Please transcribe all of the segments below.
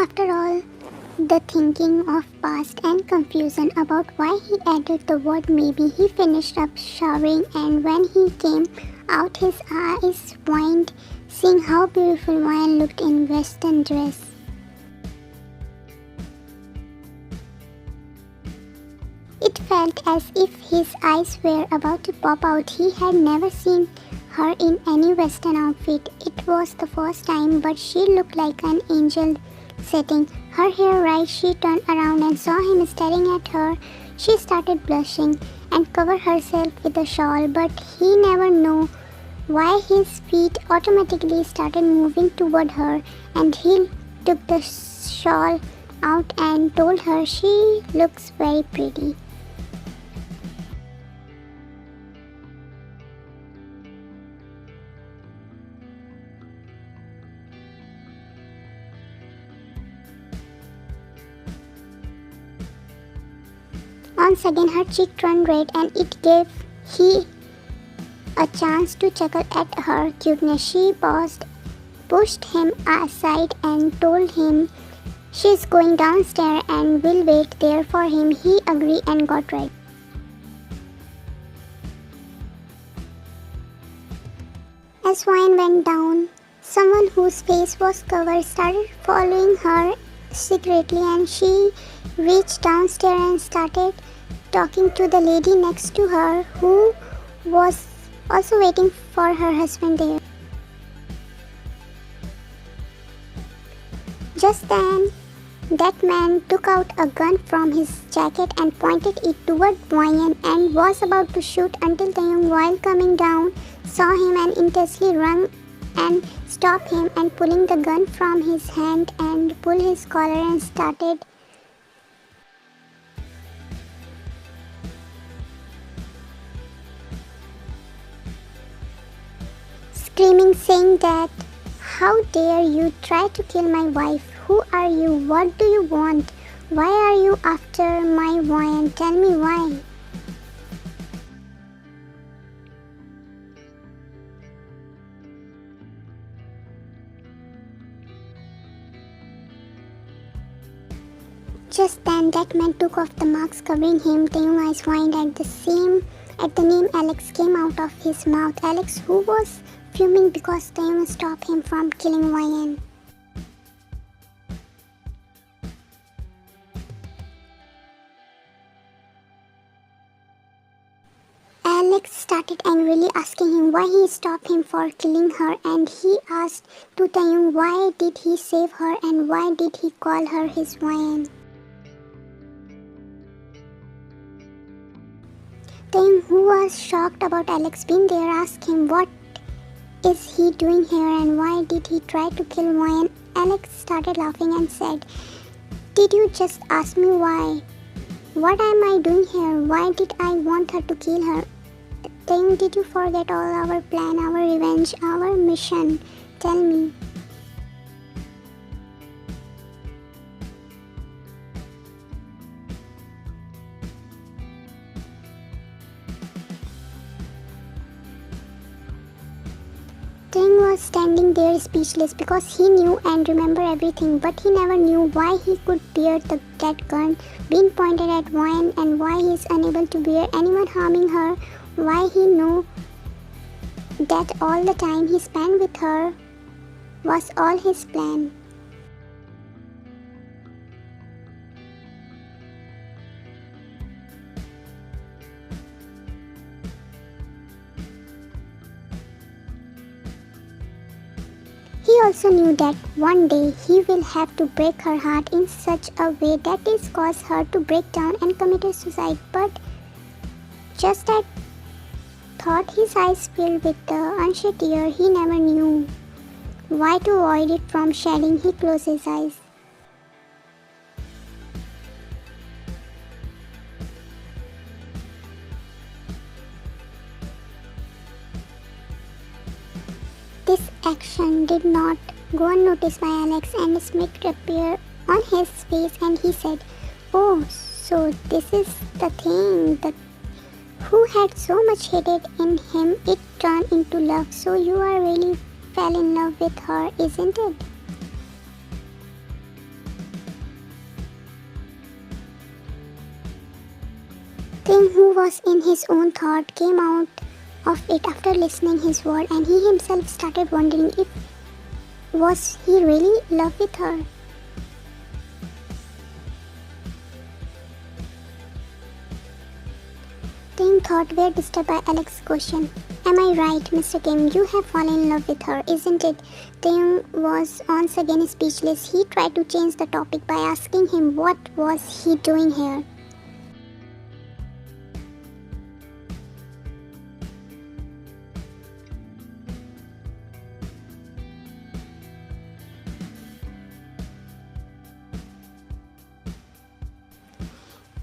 After all the thinking of past and confusion about why he added the word maybe, he finished up showering, and when he came out his eyes widened, seeing how beautiful Ryan looked in western dress. It felt as if his eyes were about to pop out. He had never seen her in any western outfit. It was the first time, but she looked like an angel setting her hair right. She turned around and saw him staring at her. She started blushing and covered herself with a shawl, but he never knew why his feet automatically started moving toward her, and he took the shawl out and told her she looks very pretty. Once again her cheek turned red, and it gave he a chance to chuckle at her cuteness. She paused, pushed him aside and told him she's going downstairs and will wait there for him. He agreed and got ready. As Ryan went down, someone whose face was covered started following her secretly, and she reached downstairs and started talking to the lady next to her, who was also waiting for her husband there. Just then, that man took out a gun from his jacket and pointed it toward Ryan and was about to shoot until Taehyung, while coming down, saw him and intensely ran and stopped him and pulling the gun from his hand and pulled his collar and started screaming, saying that, "How dare you try to kill my wife? Who are you? What do you want? Why are you after my Ryan? Tell me why." Just then, that man took off the mask covering him. Taehyung's eyes widened at the name Alex came out of his mouth. Alex, who was fuming because Taehyung stopped him from killing Ryan. Alex started angrily asking him why he stopped him for killing her, and he asked to Taehyung why did he save her and why did he call her his Ryan. Taehyung, who was shocked about Alex being there, asked him what is he doing here and why did he try to kill Ryan. Alex started laughing and said, "Did you just ask me why? What am I doing here? Why did I want her to kill her? Taehyung, did you forget all our plan, our revenge, our mission? Tell me." Taehyung was standing there speechless because he knew and remembered everything, but he never knew why he could bear that gun being pointed at Ryan and why he is unable to bear anyone harming her, why he knew that all the time he spent with her was all his plan. He also knew that one day he will have to break her heart in such a way that is cause her to break down and commit suicide. But just at thought his eyes filled with the unshed tear, he never knew why. To avoid it from shedding, he closed his eyes. This action did not go unnoticed by Alex, and a smirk appeared on his face and he said, "Oh, so this is the thing. The who had so much hatred in him, it turned into love. So you are really fell in love with her, isn't it?" who was in his own thought, came out of it after listening his word, and he himself started wondering if was he really in love with her. Taehyung thought were disturbed by Alex's question. Am I right, Mr. Kim? You have fallen in love with her, isn't it? Taehyung was once again speechless. He tried to change the topic by asking him what was he doing here.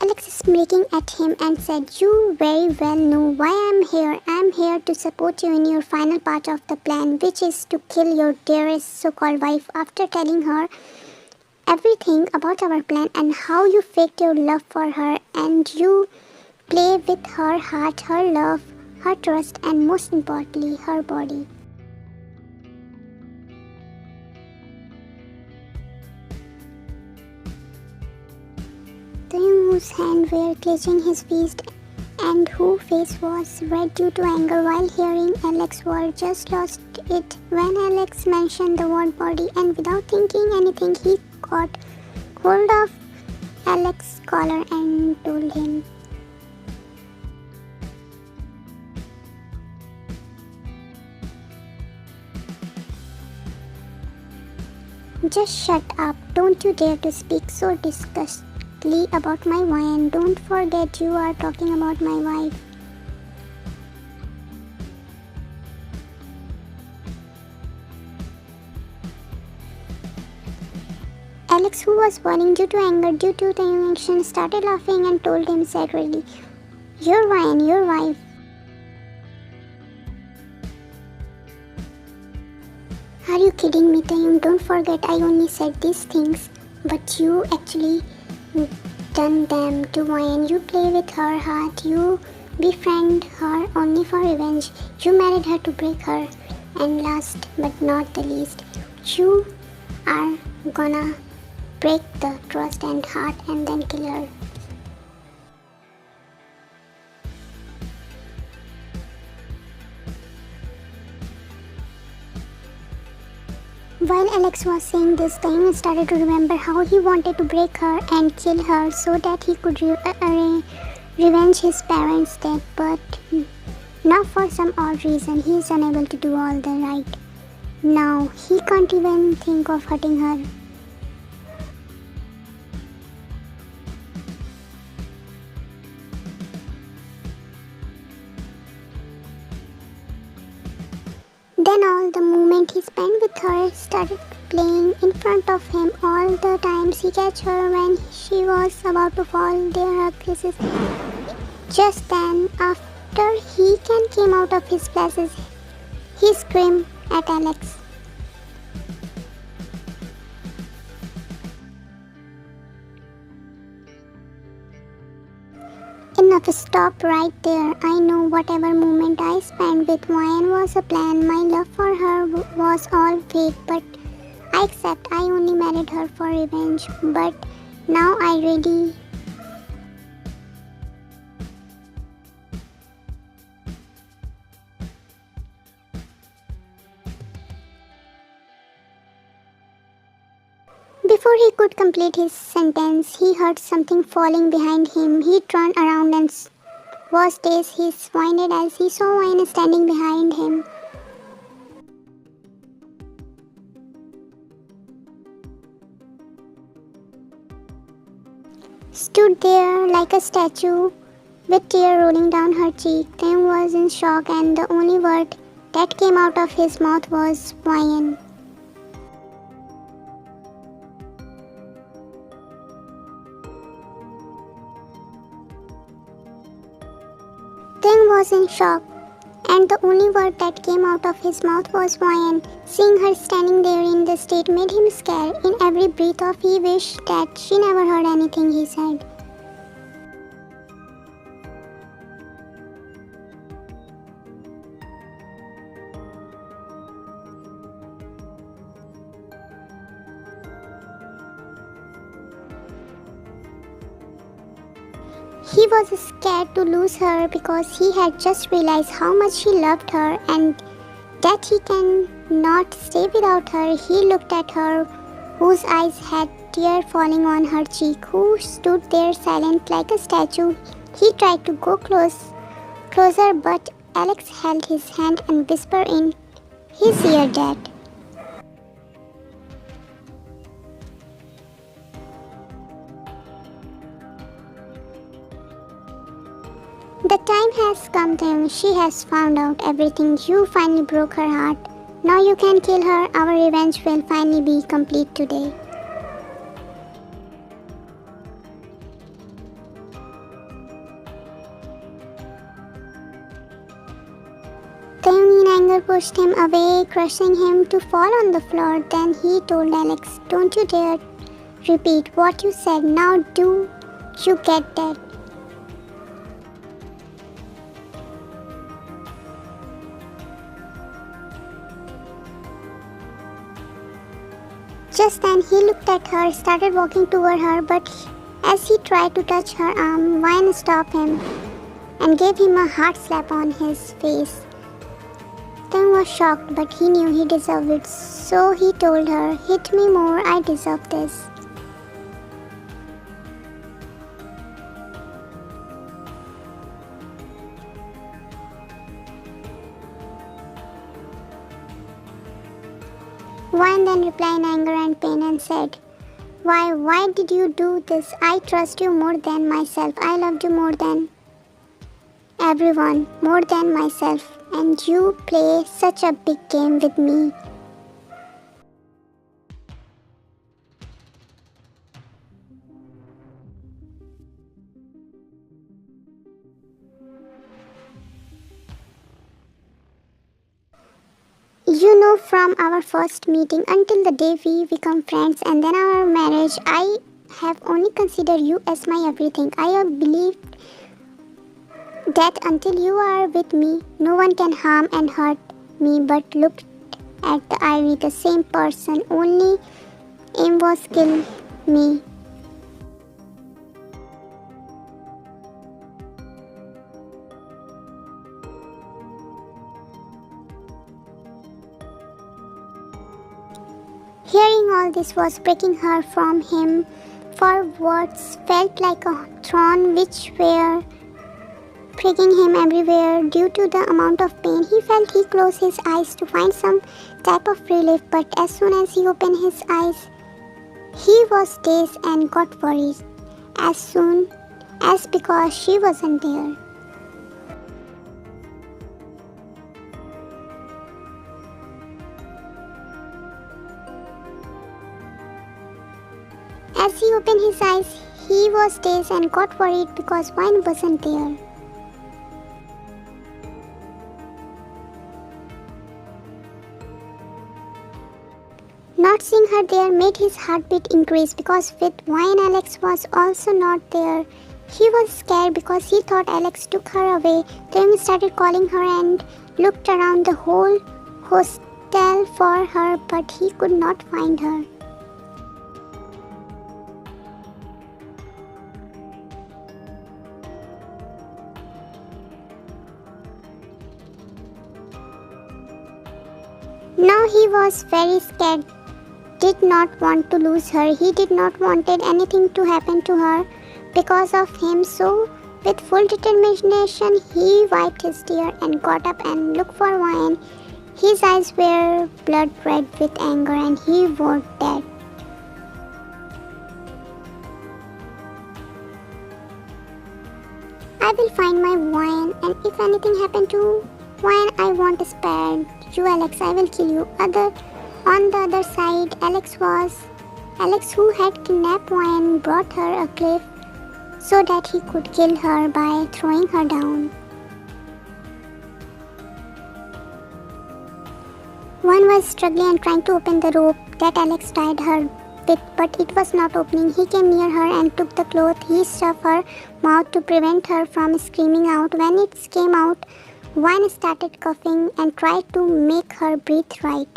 Alex is smirking at him and said, You very well know why I'm here. I'm here to support you in your final part of the plan, which is to kill your dearest so-called wife. After telling her everything about our plan and how you faked your love for her, and you play with her heart, her love, her trust, and most importantly, her body. Taehyung, whose hands were clutching his fist and whose face was red due to anger while hearing Alex's word, just lost it when Alex mentioned the word body, and without thinking anything, he caught hold of Alex's collar and told him, Just shut up. Don't you dare to speak so disgustedly about my wife, and don't forget you are talking about my wife. Alex, who was burning due to anger due to the action, started laughing and told him secretly, Your wife. Are you kidding me, Taehyung? Don't forget I only said these things, but you actually done them to Ryan. You play with her heart. You befriend her only for revenge. You married her to break her. And last but not the least, you are gonna break the trust and heart and then kill her. While Alex was saying this, Taehyung started to remember how he wanted to break her and kill her so that he could revenge his parents' death, but now for some odd reason he is unable to do all the right. Now he can't even think of hurting her. Then all the moment he spent with her started playing in front of him. All the times he catch her when she was about to fall, there her kisses. Just then, after he came out of his glasses, he screamed at Alex. Enough, stop right there. I know whatever moment I spent with Ryan was a plan. My love for her was all fake, but I accept I only married her for revenge. But now I really... Before he could complete his sentence, he heard something falling behind him. He turned around and was dazed. He squinted as he saw Wayne standing behind him. Stood there like a statue with tears rolling down her cheek. Taehyung was in shock, and the only word that came out of his mouth was Wayne. Taehyung was in shock, and the only word that came out of his mouth was Ryan. Seeing her standing there in the state made him scared. In every breath of he wished that she never heard anything he said. He was scared to lose her because he had just realized how much he loved her and that he cannot stay without her. He looked at her, whose eyes had tears falling on her cheek, who stood there silent like a statue. He tried to go closer, but Alex held his hand and whispered in his ear that the time has come, Taehyung. She has found out everything. You finally broke her heart. Now you can kill her. Our revenge will finally be complete today. Taehyung in anger pushed him away, crushing him to fall on the floor. Then he told Alex, "Don't you dare repeat what you said. Now do you get that?" Just then he looked at her, started walking toward her, but as he tried to touch her arm, Wayne stopped him and gave him a hard slap on his face. Taehyung was shocked, but he knew he deserved it, so he told her, "Hit me more, I deserve this." Wayne then replied in anger and pain and said, Why did you do this? I trust you more than myself. I loved you more than everyone, more than myself, and you play such a big game with me." You know, from our first meeting until the day we become friends and then our marriage, I have only considered you as my everything. I have believed that until you are with me, no one can harm and hurt me. But look at the irony, the same person, only aim was kill me. Hearing all this was breaking her from him, for words felt like a thorn which were pricking him everywhere due to the amount of pain he felt. He closed his eyes to find some type of relief, but as soon as he opened his eyes, he was dazed and got worried, as soon as because she wasn't there. As he opened his eyes, he was dazed and got worried because Wayne wasn't there. Not seeing her there made his heartbeat increase because with Wayne, Alex was also not there. He was scared because he thought Alex took her away. Then he started calling her and looked around the whole hostel for her, but he could not find her. Now he was very scared, did not want to lose her. He did not wanted anything to happen to her because of him. So with full determination, he wiped his tear and got up and looked for Wayne. His eyes were blood red with anger and he vowed that I will find my Wayne, and if anything happened to Wayne, I won't spare you, Alex. I will kill you. On the other side, Alex, who had kidnapped Wayne, brought her a cliff so that he could kill her by throwing her down. Wayne was struggling and trying to open the rope that Alex tied her with, but it was not opening. He came near her and took the cloth. He stuffed her mouth to prevent her from screaming out. When it came out, Wayne started coughing and tried to make her breathe right.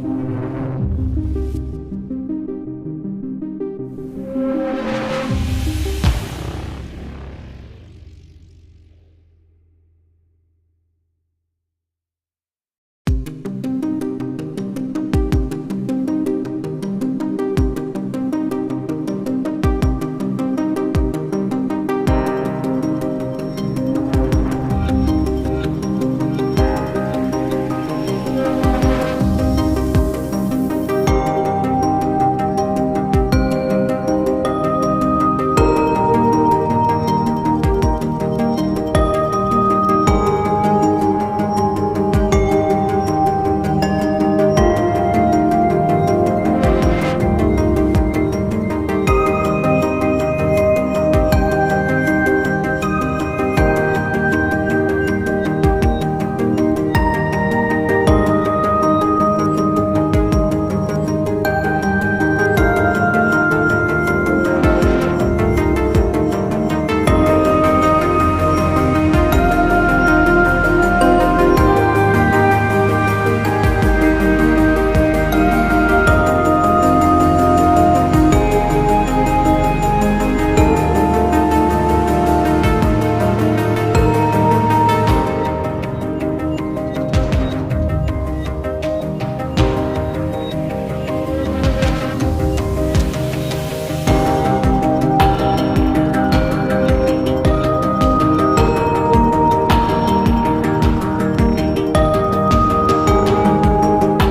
you.